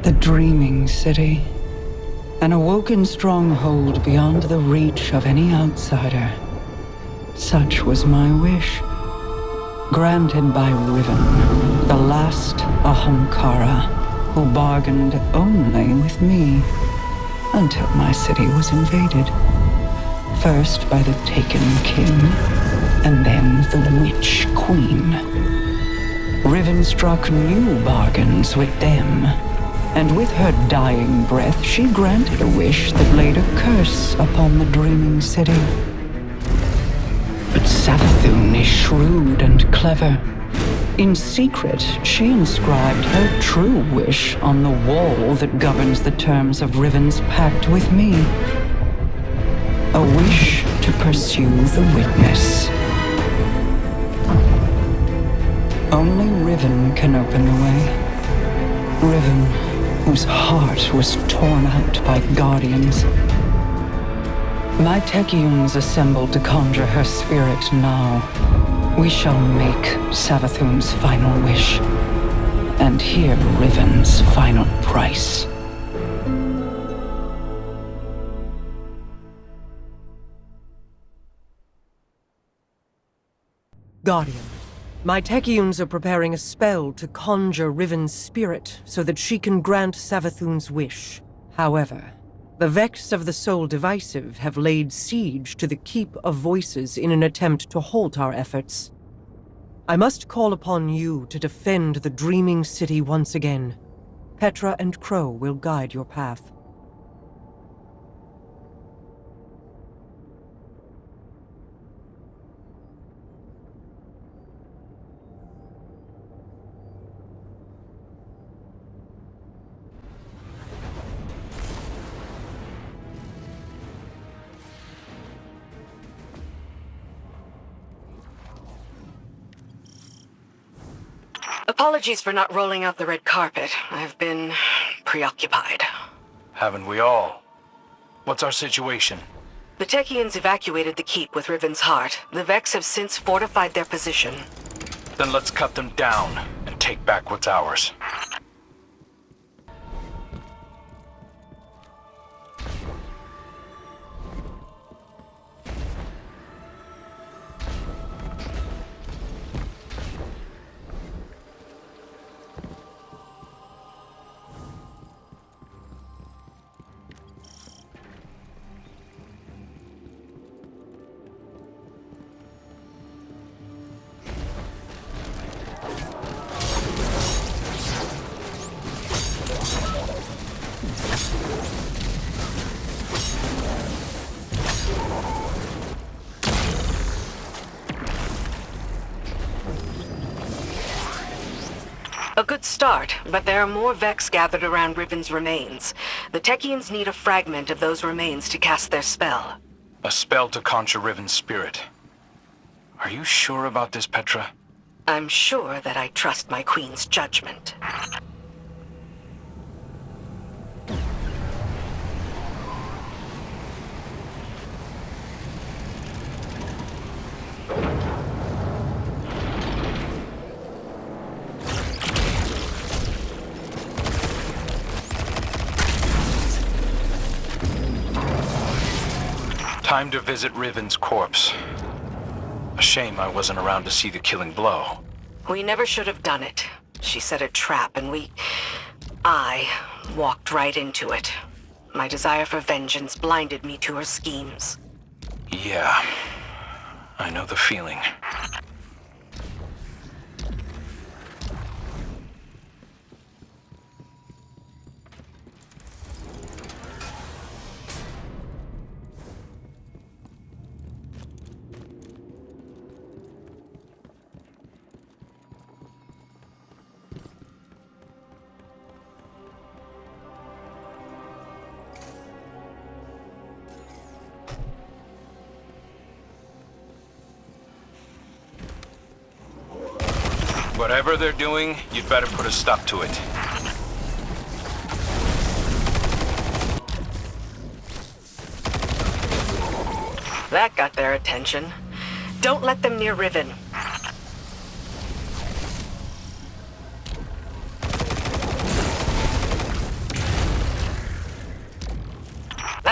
The Dreaming City. An awoken stronghold beyond the reach of any outsider. Such was my wish. Granted by Riven, the last Ahamkara, who bargained only with me, until my city was invaded. First by the Taken King, and then the Witch Queen. Riven struck new bargains with them, and with her dying breath she granted a wish that laid a curse upon the Dreaming City. But Savathun is shrewd and clever. In secret, she inscribed her true wish on the wall that governs the terms of Riven's pact with me. A wish to pursue the Witness. Only Riven can open the way. Riven, whose heart was torn out by Guardians. My Techeuns assembled to conjure her spirit now. We shall make Savathun's final wish, and hear Riven's final price. Guardian, my Techeuns are preparing a spell to conjure Riven's spirit so that she can grant Savathun's wish. However, the Vex of the Soul Divisive have laid siege to the Keep of Voices in an attempt to halt our efforts. I must call upon you to defend the Dreaming City once again. Petra and Crow will guide your path. Apologies for not rolling out the red carpet. I've been preoccupied. Haven't we all? What's our situation? The Techeuns evacuated the keep with Riven's heart. The Vex have since fortified their position. Then let's cut them down and take back what's ours. A good start, but there are more Vex gathered around Riven's remains. The Techeuns need a fragment of those remains to cast their spell. A spell to conjure Riven's spirit. Are you sure about this, Petra? I'm sure that I trust my queen's judgment. Time to visit Riven's corpse. A shame I wasn't around to see the killing blow. We never should have done it. She set a trap and I walked right into it. My desire for vengeance blinded me to her schemes. Yeah, I know the feeling. Whatever they're doing, you'd better put a stop to it. That got their attention. Don't let them near Riven.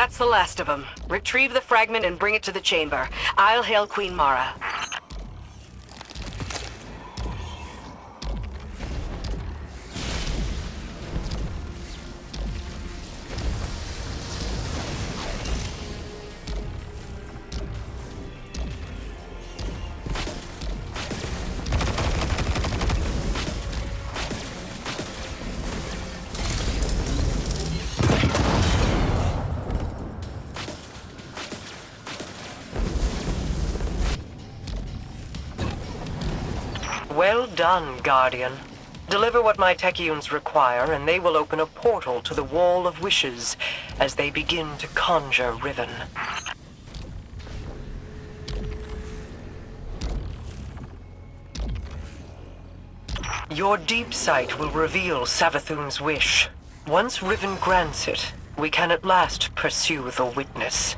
That's the last of them. Retrieve the fragment and bring it to the chamber. I'll hail Queen Mara. Well done, Guardian. Deliver what my Techeuns require, and they will open a portal to the Wall of Wishes as they begin to conjure Riven. Your deep sight will reveal Savathun's wish. Once Riven grants it, we can at last pursue the witness.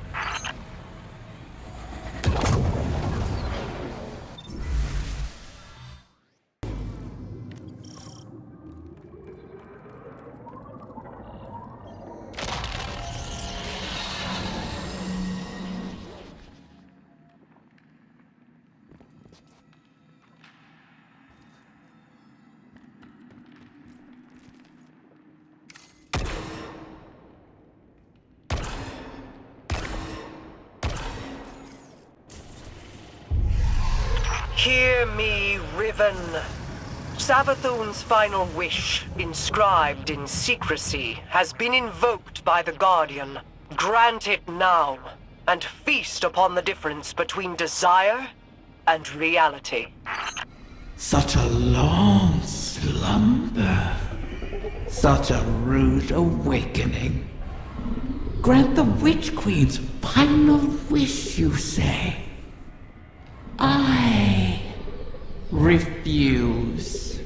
Hear me, Riven. Savathun's final wish, inscribed in secrecy, has been invoked by the Guardian. Grant it now, and feast upon the difference between desire and reality. Such a long slumber. Such a rude awakening. Grant the Witch Queen's final wish, you say? I refuse.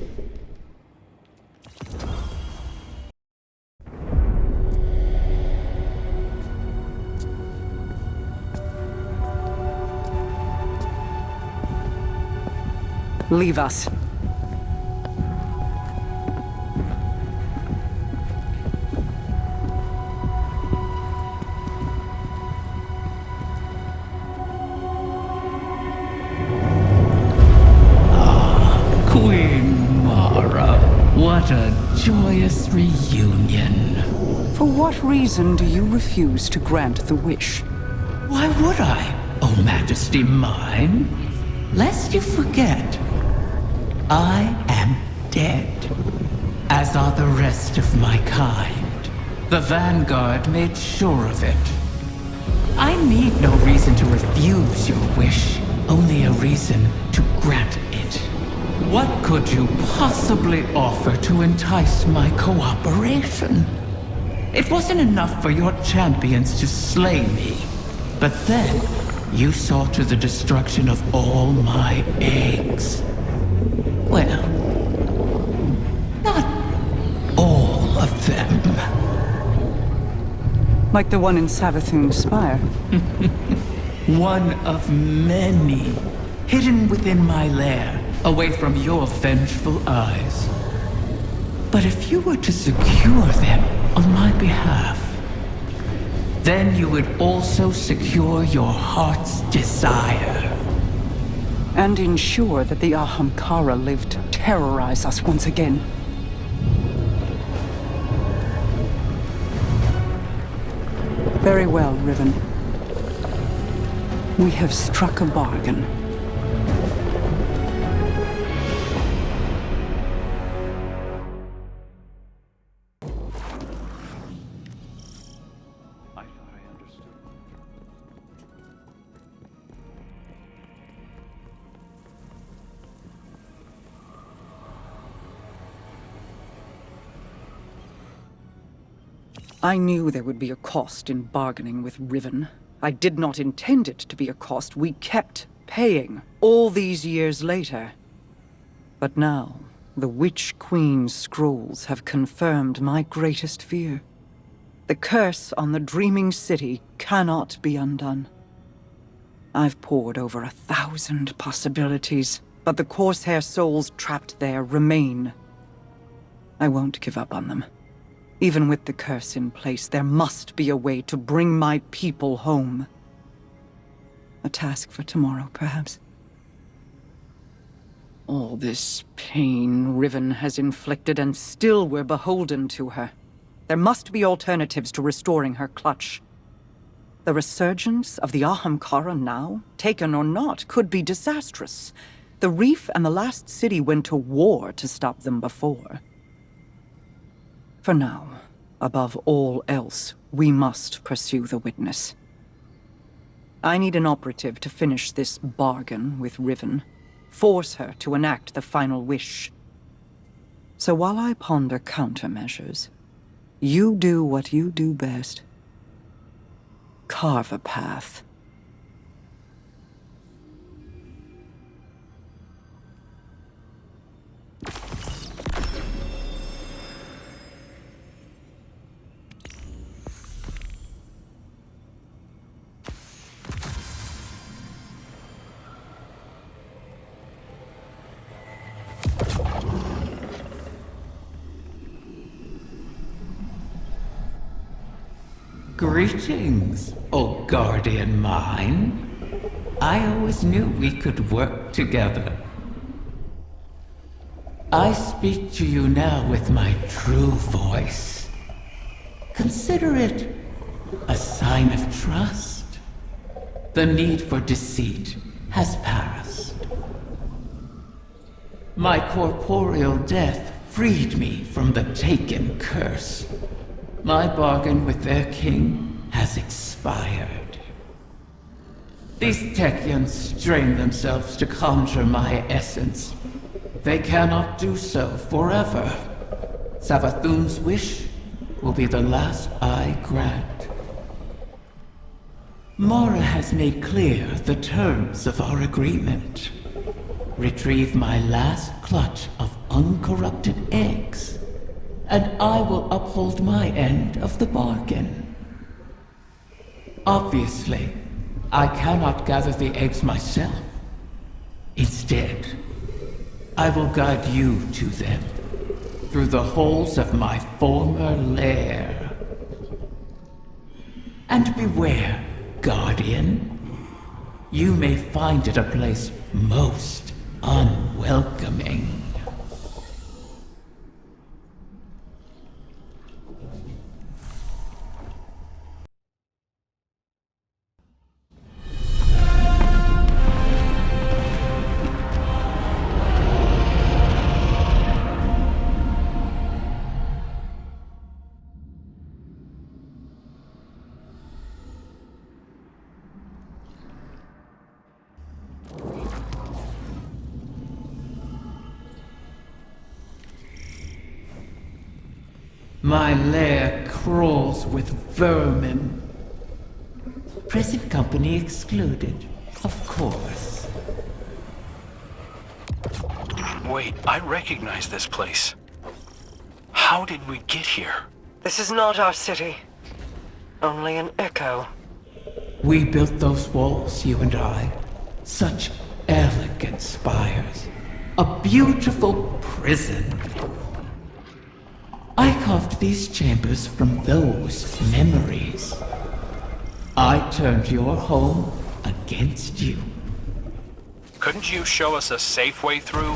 Leave us. Queen Mara, what a joyous reunion. For what reason do you refuse to grant the wish? Why would I, O Majesty mine? Lest you forget, I am dead, as are the rest of my kind. The Vanguard made sure of it. I need no reason to refuse your wish, only a reason to grant it. What could you possibly offer to entice my cooperation? It wasn't enough for your champions to slay me, but then you saw to the destruction of all my eggs. Well, not all of them. Like the one in Savathun's spire. One of many, hidden within my lair, away from your vengeful eyes. But if you were to secure them on my behalf, then you would also secure your heart's desire. And ensure that the Ahamkara live to terrorize us once again. Very well, Riven. We have struck a bargain. I knew there would be a cost in bargaining with Riven. I did not intend it to be a cost we kept paying all these years later. But now, the Witch Queen's scrolls have confirmed my greatest fear. The curse on the Dreaming City cannot be undone. I've pored over 1,000 possibilities, but the Corsair souls trapped there remain. I won't give up on them. Even with the curse in place, there must be a way to bring my people home. A task for tomorrow, perhaps. All this pain Riven has inflicted, and still we're beholden to her. There must be alternatives to restoring her clutch. The resurgence of the Ahamkara now, taken or not, could be disastrous. The Reef and the last city went to war to stop them before. For now, above all else, we must pursue the witness. I need an operative to finish this bargain with Riven. Force her to enact the final wish. So while I ponder countermeasures, you do what you do best. Carve a path. Greetings, O guardian mine. I always knew we could work together. I speak to you now with my true voice. Consider it a sign of trust. The need for deceit has passed. My corporeal death freed me from the Taken curse. My bargain with their king has expired. These Techeuns strain themselves to conjure my essence. They cannot do so forever. Savathun's wish will be the last I grant. Mara has made clear the terms of our agreement. Retrieve my last clutch of uncorrupted eggs, and I will uphold my end of the bargain. Obviously, I cannot gather the eggs myself. Instead, I will guide you to them through the holes of my former lair. And beware, Guardian. You may find it a place most unwelcoming. My lair crawls with vermin. Present company excluded, of course. Wait, I recognize this place. How did we get here? This is not our city. Only an echo. We built those walls, you and I. Such elegant spires. A beautiful prison. I carved these chambers from those memories. I turned your home against you. Couldn't you show us a safe way through?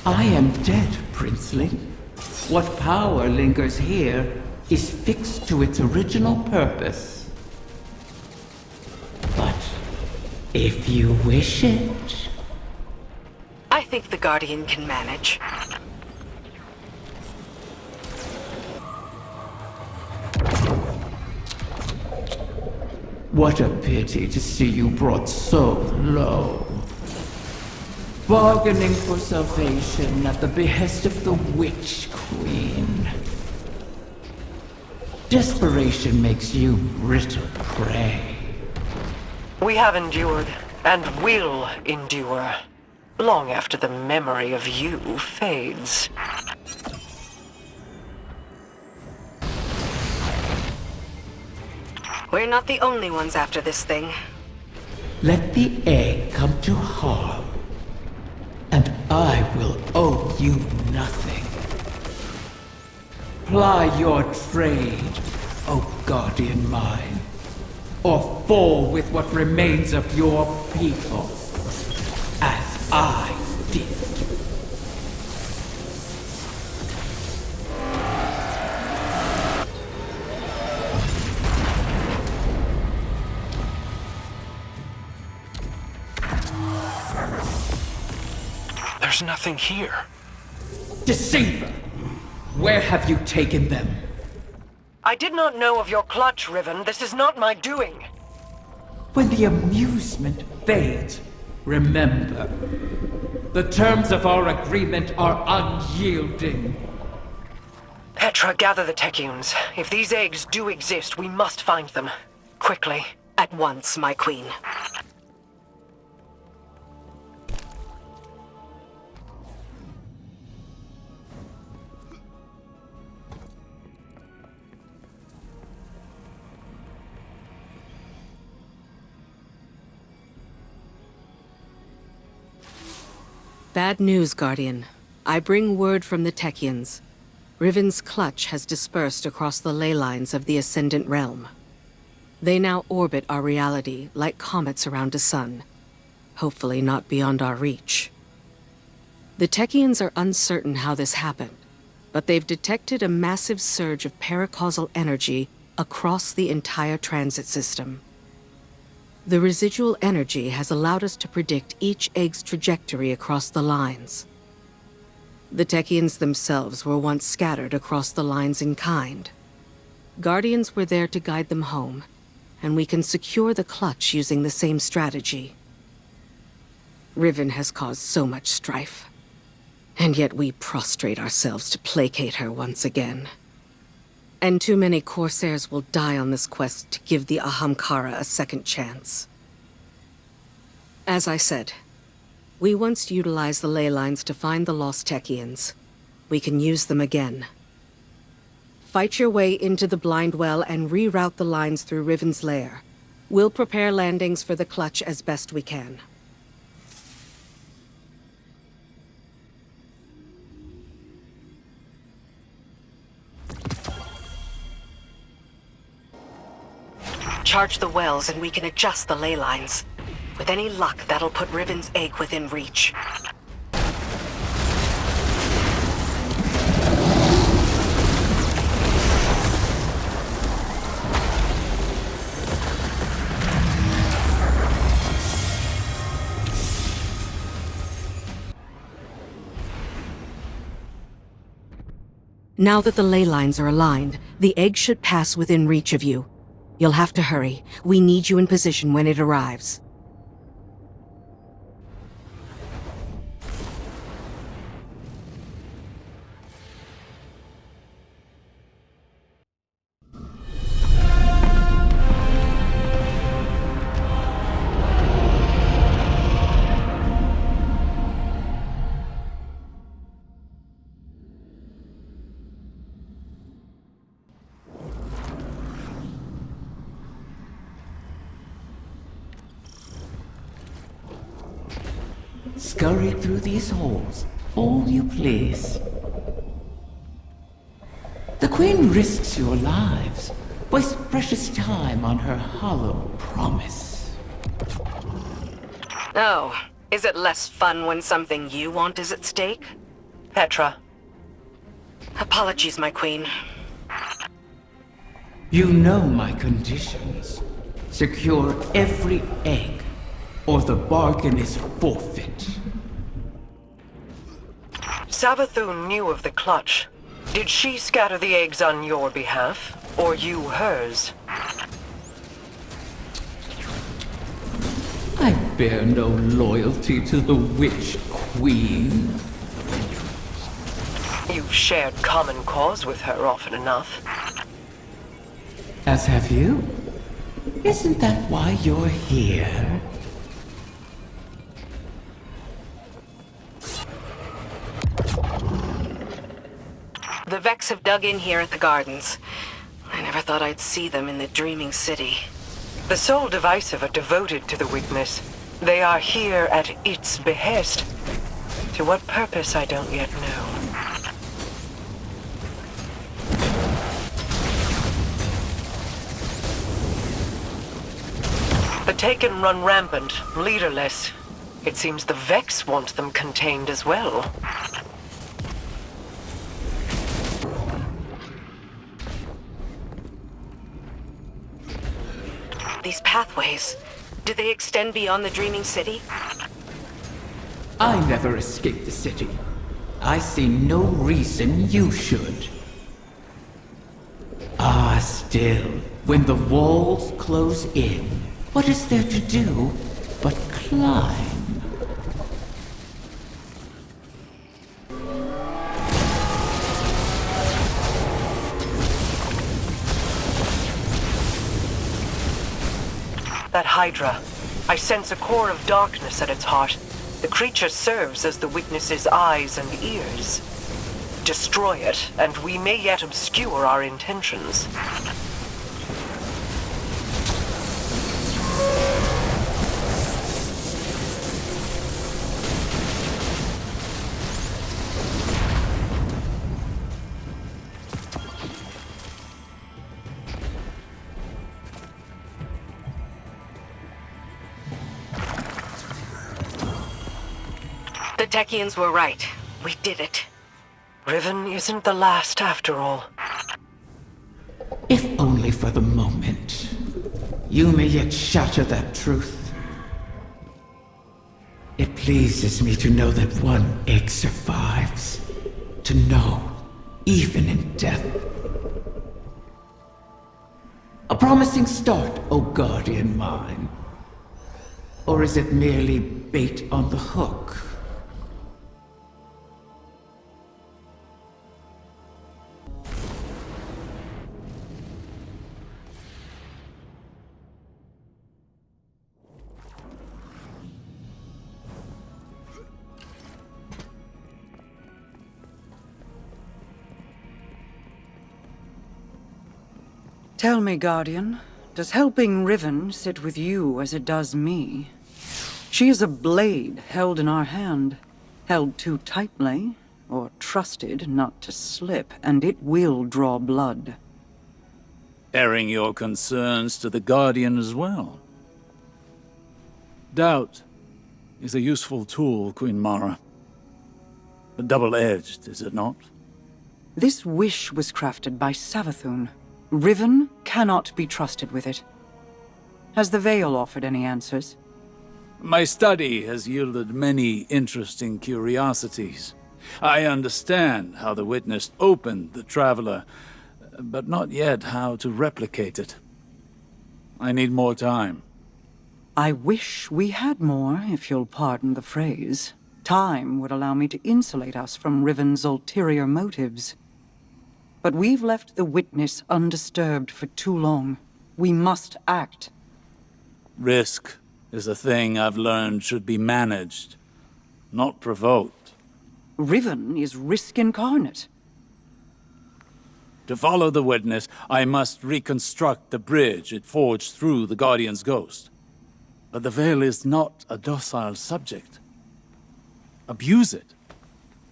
I am dead, Princely. What power lingers here is fixed to its original purpose. But if you wish it... I think the Guardian can manage. What a pity to see you brought so low. Bargaining for salvation at the behest of the Witch Queen. Desperation makes you brittle prey. We have endured, and will endure, long after the memory of you fades. We're not the only ones after this thing. Let the egg come to harm, and I will owe you nothing. Ply your trade, O guardian mine, or fall with what remains of your people, as I did. There's nothing here. Deceiver! Where have you taken them? I did not know of your clutch, Riven. This is not my doing. When the amusement fades, remember, the terms of our agreement are unyielding. Petra, gather the Techians. If these eggs do exist, we must find them. Quickly. At once, my queen. Bad news, Guardian. I bring word from the Techians. Riven's clutch has dispersed across the ley lines of the Ascendant Realm. They now orbit our reality like comets around a sun, hopefully not beyond our reach. The Techians are uncertain how this happened, but they've detected a massive surge of paracausal energy across the entire transit system. The residual energy has allowed us to predict each egg's trajectory across the lines. The Techians themselves were once scattered across the lines in kind. Guardians were there to guide them home, and we can secure the clutch using the same strategy. Riven has caused so much strife, and yet we prostrate ourselves to placate her once again. And too many Corsairs will die on this quest to give the Ahamkara a second chance. As I said, we once utilized the ley lines to find the lost Techians. We can use them again. Fight your way into the Blind Well and reroute the lines through Riven's lair. We'll prepare landings for the clutch as best we can. Charge the wells and we can adjust the ley lines. With any luck, that'll put Riven's egg within reach. Now that the ley lines are aligned, the egg should pass within reach of you. You'll have to hurry. We need you in position when it arrives. Scurry through these halls, all you please. The Queen risks your lives, wastes precious time on her hollow promise. Oh, is it less fun when something you want is at stake? Petra. Apologies, my queen. You know my conditions. Secure every egg, or the bargain is forfeit. Savathun knew of the clutch. Did she scatter the eggs on your behalf, or you hers? I bear no loyalty to the Witch Queen. You've shared common cause with her often enough. As have you. Isn't that why you're here? The Vex have dug in here at the gardens. I never thought I'd see them in the Dreaming City. The Soul Divisive are devoted to the witness. They are here at its behest. To what purpose, I don't yet know. The Taken run rampant, leaderless. It seems the Vex want them contained as well. These pathways, do they extend beyond the Dreaming City? I never escaped the city. I see no reason you should. Ah, still, when the walls close in, what is there to do but climb? That Hydra. I sense a core of darkness at its heart. The creature serves as the witness's eyes and ears. Destroy it, and we may yet obscure our intentions. The Techians were right. We did it. Riven isn't the last after all. If only for the moment. You may yet shatter that truth. It pleases me to know that one egg survives. To know, even in death. A promising start, O guardian mine. Or is it merely bait on the hook? Tell me, Guardian, does helping Riven sit with you as it does me? She is a blade held in our hand, held too tightly, or trusted not to slip, and it will draw blood. Airing your concerns to the Guardian as well. Doubt is a useful tool, Queen Mara. But double-edged, is it not? This wish was crafted by Savathun. Riven cannot be trusted with it. Has the Veil offered any answers? My study has yielded many interesting curiosities. I understand how the Witness opened the Traveler, but not yet how to replicate it. I need more time. I wish we had more, if you'll pardon the phrase. Time would allow me to insulate us from Riven's ulterior motives. But we've left the Witness undisturbed for too long. We must act. Risk is a thing I've learned should be managed, not provoked. Riven is risk incarnate. To follow the Witness, I must reconstruct the bridge it forged through the Guardian's ghost. But the Veil is not a docile subject. Abuse it,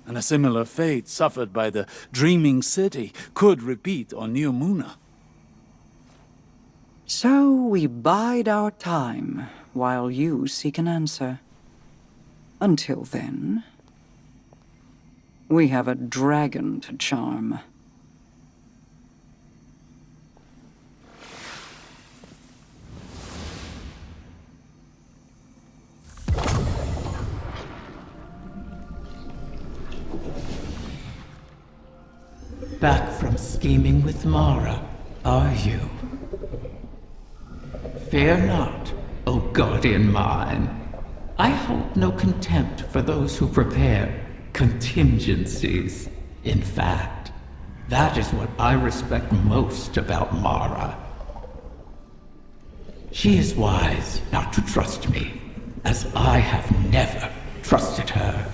and a similar fate suffered by the Dreaming City could repeat on New Muna. So we bide our time, while you seek an answer. Until then, we have a dragon to charm. Back from scheming with Mara, are you? Fear not, O guardian mine. I hold no contempt for those who prepare contingencies. In fact, that is what I respect most about Mara. She is wise not to trust me, as I have never trusted her.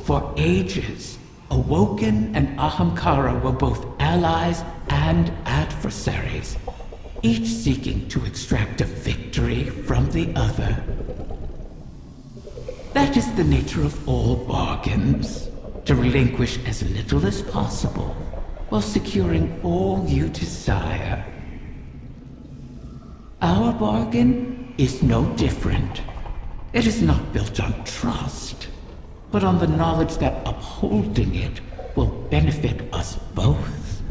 For ages, Awoken and Ahamkara were both allies and adversaries, each seeking to extract a victory from the other. That is the nature of all bargains, to relinquish as little as possible, while securing all you desire. Our bargain is no different. It is not built on trust, but on the knowledge that upholding it will benefit us both.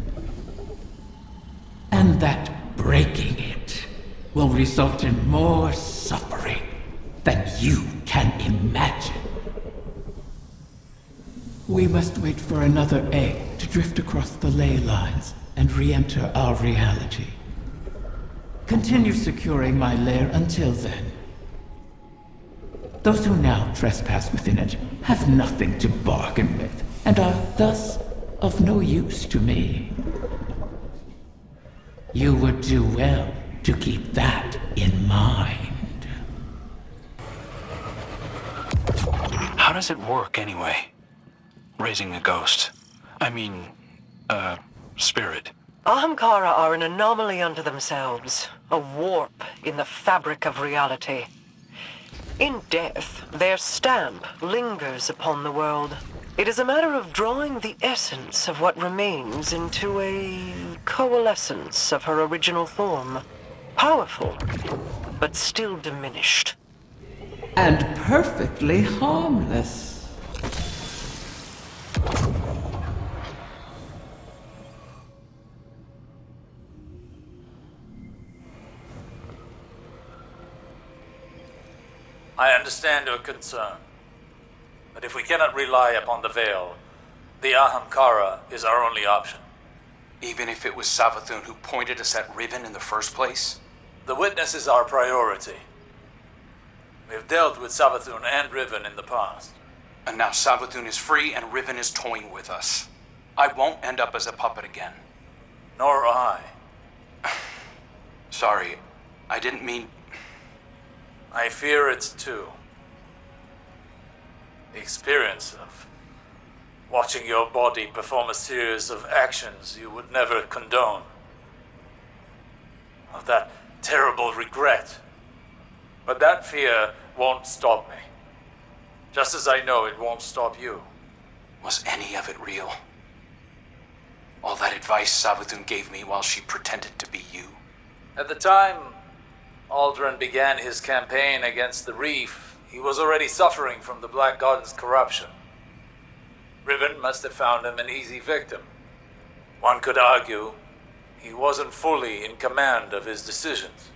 And that breaking it will result in more suffering than you can imagine. We must wait for another egg to drift across the ley lines and re-enter our reality. Continue securing my lair until then. Those who now trespass within it have nothing to bargain with, and are thus of no use to me. You would do well to keep that in mind. How does it work anyway? Raising a ghost. I mean, spirit. Ahamkara are an anomaly unto themselves, a warp in the fabric of reality. In death, their stamp lingers upon the world. It is a matter of drawing the essence of what remains into a coalescence of her original form. Powerful, but still diminished. And perfectly harmless. I understand your concern. But if we cannot rely upon the Veil, the Ahamkara is our only option. Even if it was Savathun who pointed us at Riven in the first place? The witness is our priority. We have dealt with Savathun and Riven in the past. And now Savathun is free and Riven is toying with us. I won't end up as a puppet again. Nor I. Sorry, I didn't mean... I fear it too. The experience of watching your body perform a series of actions you would never condone. Of that terrible regret. But that fear won't stop me. Just as I know it won't stop you. Was any of it real? All that advice Savathun gave me while she pretended to be you? At the time Aldrin began his campaign against the Reef, he was already suffering from the Black Garden's corruption. Riven must have found him an easy victim. One could argue he wasn't fully in command of his decisions.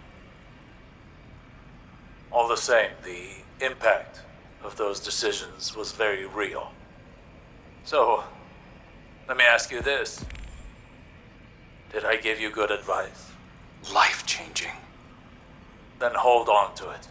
All the same, the impact of those decisions was very real. So, let me ask you this. Did I give you good advice? Life-changing. Then hold on to it.